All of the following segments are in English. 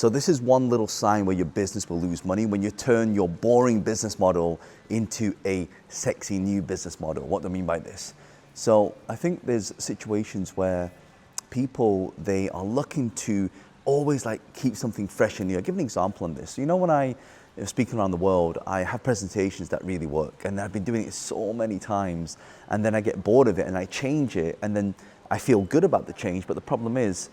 So this is one little sign where your business will lose money, when you turn your boring business model into a sexy new business model. What do I mean by this? So I think there's situations where people, they are looking to always like keep something fresh and new. I'll give an example on this. You know, when I speak around the world, I have presentations that really work, and I've been doing it so many times, and then I get bored of it and I change it, and then I feel good about the change, but the problem is,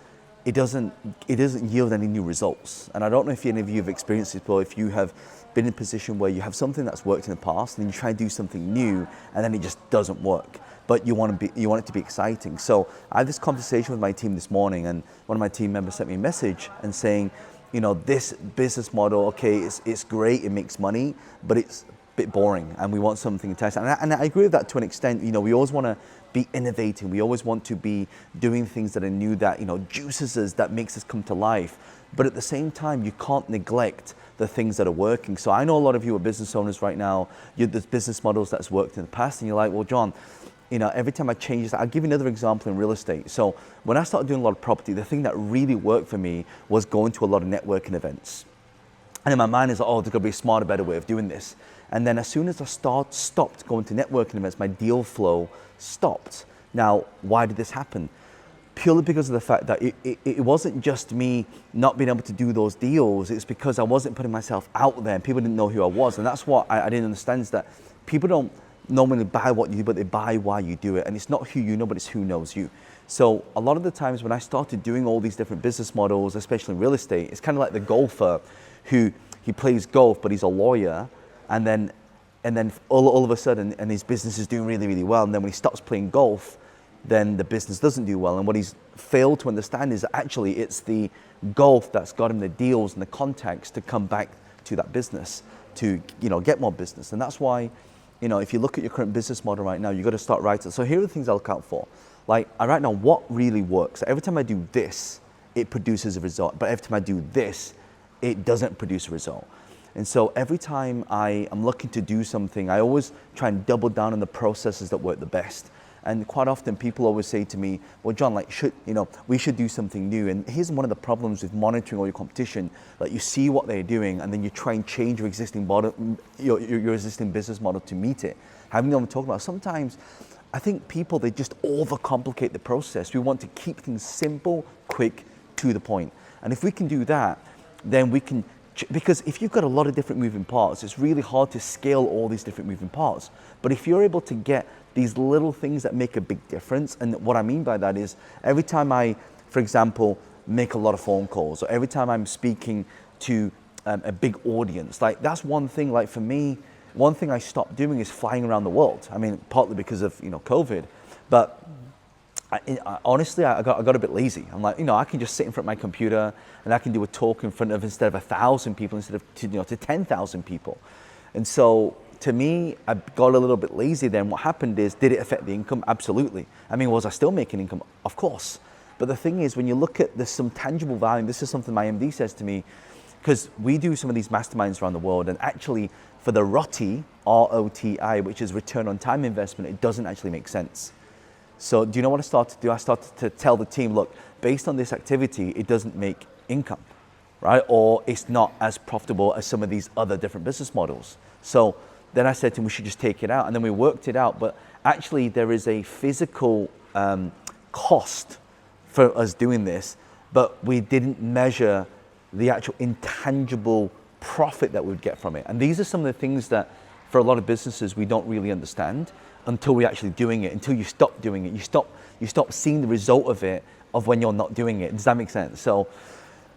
it doesn't yield any new results. And I don't know if any of you have experienced this before, if you have been in a position where you have something that's worked in the past and then you try to do something new and then it just doesn't work, but you want it to be exciting. So I had this conversation with my team this morning, and one of my team members sent me a message and saying, you know, this business model, okay, it's great, it makes money, but it's a bit boring and we want something enticing. And I agree with that to an extent. You know, we always want to be innovating. We always want to be doing things that are new, that, you know, juices us, that makes us come to life. But at the same time, you can't neglect the things that are working. So I know a lot of you are business owners right now. There's business models that's worked in the past, and you're like, well, John, you know, every time I change this, I'll give you another example in real estate. So when I started doing a lot of property, the thing that really worked for me was going to a lot of networking events. And in my mind is like, oh, there's got to be a smarter, better way of doing this. And then as soon as I stopped going to networking events, my deal flow stopped. Now, why did this happen? Purely because of the fact that it wasn't just me not being able to do those deals, it's because I wasn't putting myself out there and people didn't know who I was. And that's what I didn't understand, is that people don't normally buy what you do, but they buy why you do it. And it's not who you know, but it's who knows you. So a lot of the times when I started doing all these different business models, especially in real estate, it's kind of like the golfer who he plays golf, but he's a lawyer, and then all of a sudden, and his business is doing really, really well. And then when he stops playing golf, then the business doesn't do well. And what he's failed to understand is that actually it's the golf that's got him the deals and the contacts to come back to that business, to, you know, get more business. And that's why, you know, if you look at your current business model right now, you've got to start writing. So here are the things I look out for. Like, I write down what really works. Every time I do this, it produces a result. But every time I do this, it doesn't produce a result. And so every time I am looking to do something, I always try and double down on the processes that work the best. And quite often people always say to me, well, John, like, we should do something new. And here's one of the problems with monitoring all your competition. Like, you see what they're doing and then you try and change your existing model, your existing business model to meet it. Having them talk about, sometimes I think people, they just overcomplicate the process. We want to keep things simple, quick, to the point. And if we can do that, then we can, because if you've got a lot of different moving parts, it's really hard to scale all these different moving parts. But if you're able to get these little things that make a big difference, and what I mean by that is every time I, for example, make a lot of phone calls, or every time I'm speaking to a big audience, like that's one thing. Like for me, one thing I stopped doing is flying around the world. I mean, partly because of, you know, COVID, but honestly, I got a bit lazy. I'm like, you know, I can just sit in front of my computer and I can do a talk in front of, instead of 1,000 people, instead of to 10,000 people. And so to me, I got a little bit lazy then. What happened is, did it affect the income? Absolutely. I mean, was I still making income? Of course. But the thing is, when you look at, there's some tangible value. This is something my MD says to me, because we do some of these masterminds around the world, and actually for the ROTI, R-O-T-I, which is return on time investment, it doesn't actually make sense. So do you know what I started to do? I started to tell the team, look, based on this activity, it doesn't make income, right? Or it's not as profitable as some of these other different business models. So then I said to him, we should just take it out. And then we worked it out. But actually there is a physical cost for us doing this, but we didn't measure the actual intangible profit that we'd get from it. And these are some of the things that for a lot of businesses, we don't really understand until we're actually doing it, until you stop doing it. You stop seeing the result of it, of when you're not doing it. Does that make sense? So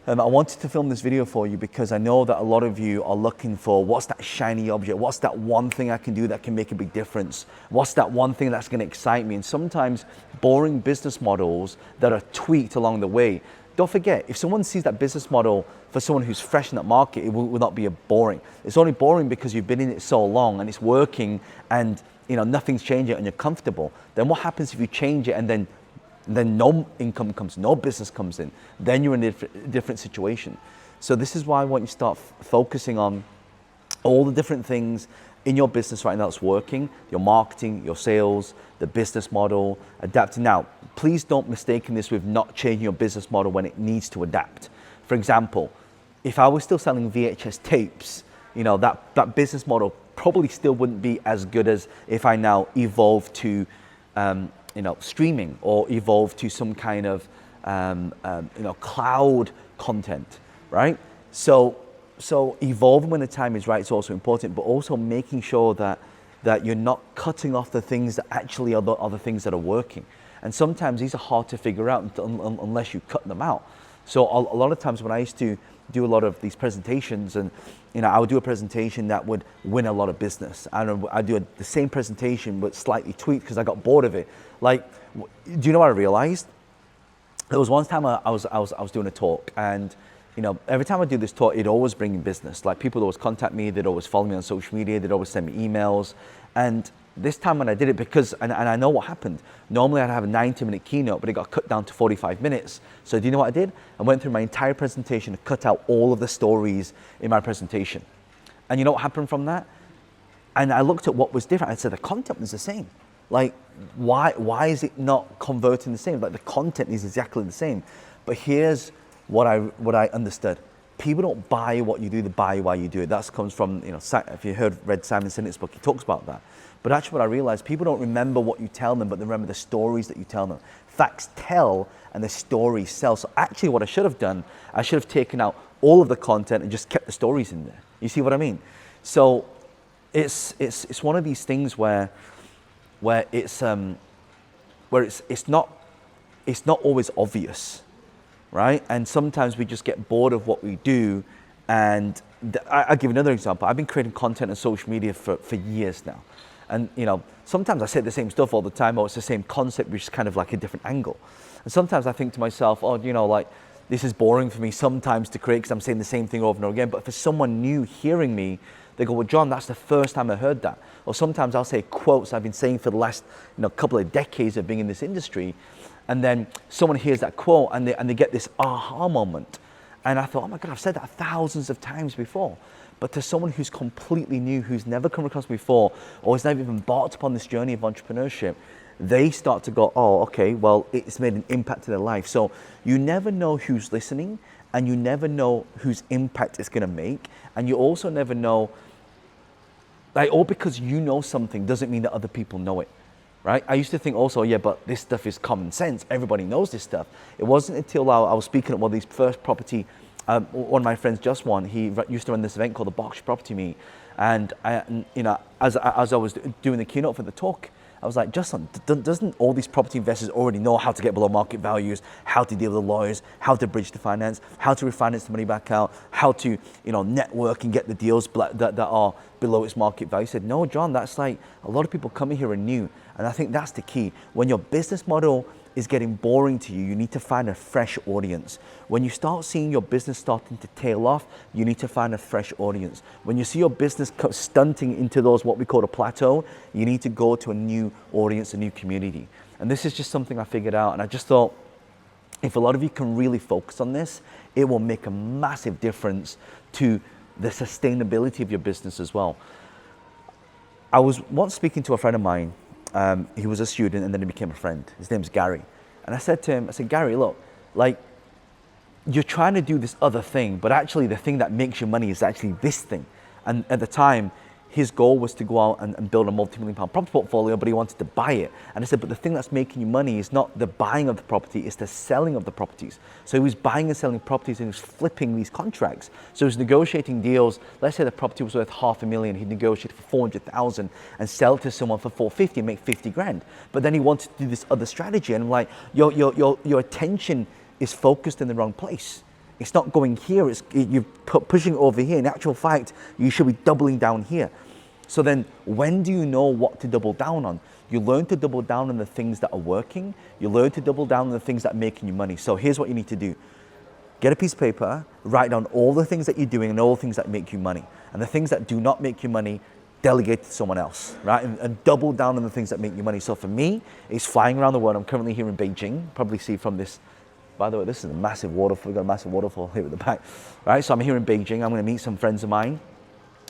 I wanted to film this video for you because I know that a lot of you are looking for, what's that shiny object? What's that one thing I can do that can make a big difference? What's that one thing that's gonna excite me? And sometimes boring business models that are tweaked along the way. Don't forget, if someone sees that business model for someone who's fresh in that market, it will not be boring. It's only boring because you've been in it so long and it's working and, you know, nothing's changing and you're comfortable. Then what happens if you change it and then no income comes, no business comes in? Then you're in a different situation. So this is why I want you to start focusing on all the different things in your business right now that's working, your marketing, your sales, the business model, adapting. Now, please don't mistake this with not changing your business model when it needs to adapt. For example, if I was still selling VHS tapes, that business model probably still wouldn't be as good as if I now evolve to, streaming or evolve to some kind of, cloud content, right? So evolving when the time is right is also important, but also making sure that you're not cutting off the things that actually are the things that are working. And sometimes these are hard to figure out unless you cut them out. So a lot of times when I used to do a lot of these presentations, and I would do a presentation that would win a lot of business. And I'd do the same presentation but slightly tweaked because I got bored of it. Like, do you know what I realized? There was one time I was doing a talk, and every time I do this talk, it always bring in business. Like, people always contact me, they'd always follow me on social media, they'd always send me emails. And this time when I did it, because, and I know what happened, normally I'd have a 90-minute keynote, but it got cut down to 45 minutes. So do you know what I did? I went through my entire presentation and cut out all of the stories in my presentation. And you know what happened from that? And I looked at what was different. I said, the content was the same. Like, why is it not converting the same? Like, the content is exactly the same. But here's what I understood. People don't buy what you do, they buy why you do it. That comes from, if you read Simon Sinek's book, he talks about that. But actually what I realized, people don't remember what you tell them, but they remember the stories that you tell them. Facts tell and the stories sell. So actually what I should have done, I should have taken out all of the content and just kept the stories in there. You see what I mean? So it's one of these things where it's not always obvious, right? And sometimes we just get bored of what we do. And I'll give another example. I've been creating content on social media for years now. And sometimes I say the same stuff all the time, or it's the same concept, which is kind of like a different angle. And sometimes I think to myself, this is boring for me sometimes to create because I'm saying the same thing over and over again. But for someone new hearing me, they go, well, John, that's the first time I heard that. Or sometimes I'll say quotes I've been saying for the last couple of decades of being in this industry. And then someone hears that quote and they get this aha moment. And I thought, oh my God, I've said that thousands of times before. But to someone who's completely new, who's never come across before, or has never even embarked upon this journey of entrepreneurship, they start to go, oh, okay, well, it's made an impact to their life. So you never know who's listening, and you never know whose impact it's going to make. And you also never know, all because you know something doesn't mean that other people know it, right? I used to think also, yeah, but this stuff is common sense. Everybody knows this stuff. It wasn't until I was speaking at one of these first property, one of my friends, Just One, he used to run this event called the Berkshire Property Meet. And as I was doing the keynote for the talk, I was like, Justin, doesn't all these property investors already know how to get below market values, how to deal with the lawyers, how to bridge the finance, how to refinance the money back out, how to network and get the deals that are below its market value? He said, no, John, that's like a lot of people coming here are new. And I think that's the key. When your business model is getting boring to you, you need to find a fresh audience. When you start seeing your business starting to tail off, you need to find a fresh audience. When you see your business stunting into those, what we call a plateau, you need to go to a new audience, a new community. And this is just something I figured out. And I just thought, if a lot of you can really focus on this, it will make a massive difference to the sustainability of your business as well. I was once speaking to a friend of mine. He was a student and then he became a friend. His name's Gary. And I said to him, Gary, look, you're trying to do this other thing, but actually the thing that makes you money is actually this thing. And at the time, his goal was to go out and build a multi-million-pound property portfolio, but he wanted to buy it. And I said, but the thing that's making you money is not the buying of the property, it's the selling of the properties. So he was buying and selling properties and he was flipping these contracts. So he was negotiating deals. Let's say the property was worth $500,000, he'd negotiate for 400,000 and sell it to someone for 450 and make 50 grand. But then he wanted to do this other strategy, and I'm like, your attention is focused in the wrong place. It's not going here, you're pushing it over here. In actual fact, you should be doubling down here. So then when do you know what to double down on? You learn to double down on the things that are working. You learn to double down on the things that are making you money. So here's what you need to do. Get a piece of paper, write down all the things that you're doing and all the things that make you money. And the things that do not make you money, delegate to someone else, right? And double down on the things that make you money. So for me, it's flying around the world. I'm currently here in Beijing, probably see from this. By the way, this is a massive waterfall. We've got a massive waterfall here at the back, right? So I'm here in Beijing. I'm going to meet some friends of mine.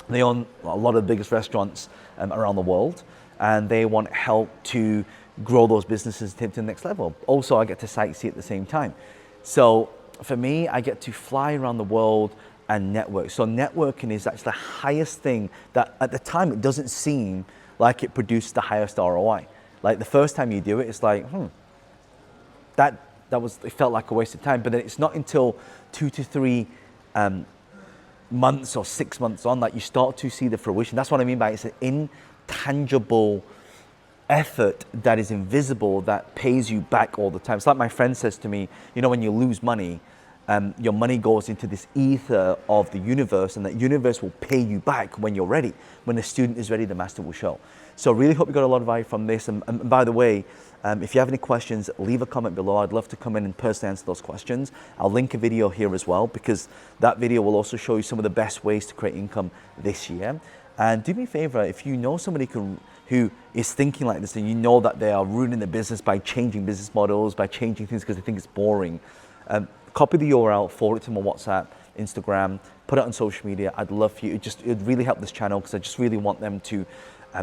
They own a lot of the biggest restaurants around the world, and they want help to grow those businesses to the next level. Also, I get to sightsee at the same time. So for me, I get to fly around the world and network. So networking is actually the highest thing that at the time it doesn't seem like it produced the highest ROI. Like the first time you do it, it's like, it felt like a waste of time. But then it's not until 2 to 3 months or 6 months on that you start to see the fruition. That's what I mean by it's an intangible effort that is invisible that pays you back all the time. It's like my friend says to me, you know, when you lose money, your money goes into this ether of the universe, and that universe will pay you back when you're ready. When the student is ready, the master will show. So really hope you got a lot of value from this. And by the way, if you have any questions, leave a comment below. I'd love to come in and personally answer those questions. I'll link a video here as well, because that video will also show you some of the best ways to create income this year. And do me a favor, if you know somebody who is thinking like this, and you know that they are ruining their business by changing business models, by changing things because they think it's boring, copy the URL, forward it to my WhatsApp, Instagram, put it on social media. I'd love for you. It'd really help this channel, because I just really want them to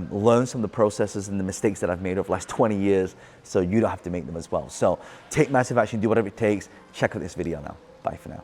learn some of the processes and the mistakes that I've made over the last 20 years, so you don't have to make them as well. So take massive action, do whatever it takes. Check out this video now. Bye for now.